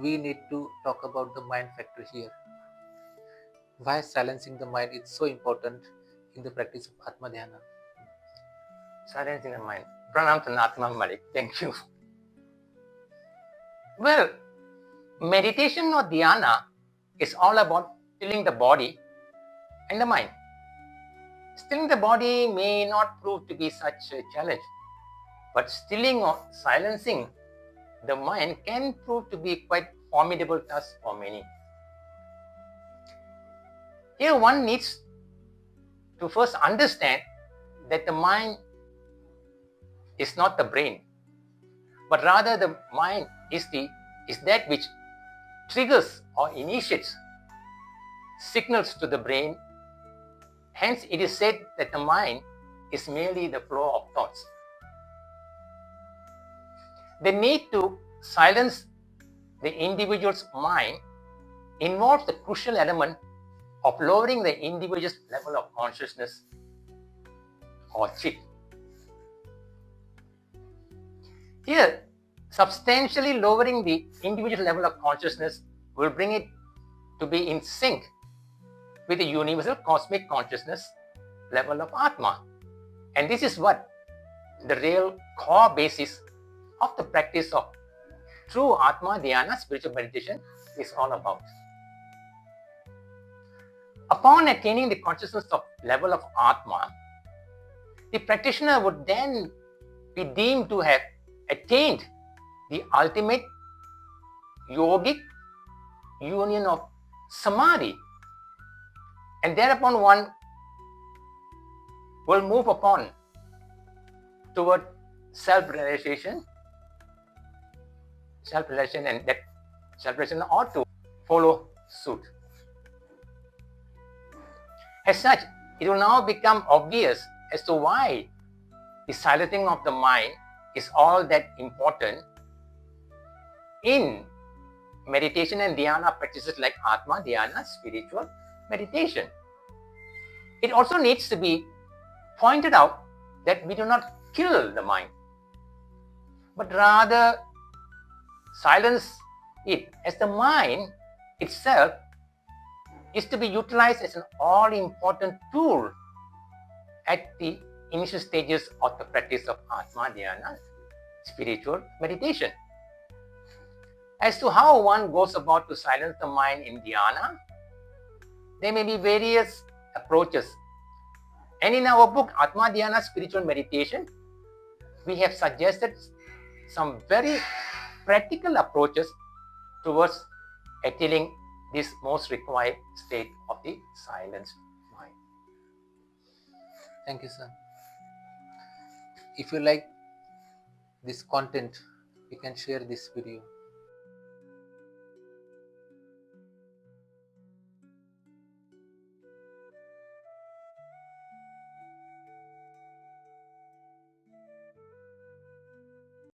we need to talk about the mind factor here. Why silencing the mind is so important in the practice of Atma Dhyana. Silencing the mind. Pranam to Aatma Malik. Thank you. Well, meditation or dhyana is all about stilling the body and the mind. Stilling the body may not prove to be such a challenge, but stilling or silencing the mind can prove to be quite formidable task for many. Here one needs to first understand that the mind is not the brain, but rather the mind is that which triggers or initiates signals to the brain. Hence, it is said that the mind is merely the flow of thoughts. The need to silence the individual's mind involves the crucial element of lowering the individual's level of consciousness or chit. Here, substantially lowering the individual level of consciousness will bring it to be in sync with the universal cosmic consciousness level of Atma. And this is what the real core basis of the practice of true Atma Dhyana spiritual meditation is all about. Upon attaining the consciousness of level of Atma, the practitioner would then be deemed to have attained the ultimate yogic union of samadhi. And thereupon one will move upon toward self-realization and that self-realization ought to follow suit. As such, it will now become obvious as to why the silencing of the mind is all that important in meditation and dhyana practices like Atma Dhyana spiritual meditation. It also needs to be pointed out that we do not kill the mind, but rather silence it, as the mind itself is to be utilized as an all-important tool at the initial stages of the practice of Atma Dhyana spiritual meditation. As to how one goes about to silence the mind in dhyana, there may be various approaches. And in our book, Atma Dhyana Spiritual Meditation, we have suggested some very practical approaches towards attaining this most required state of the silenced mind. Thank you, sir. If you like this content, you can share this video.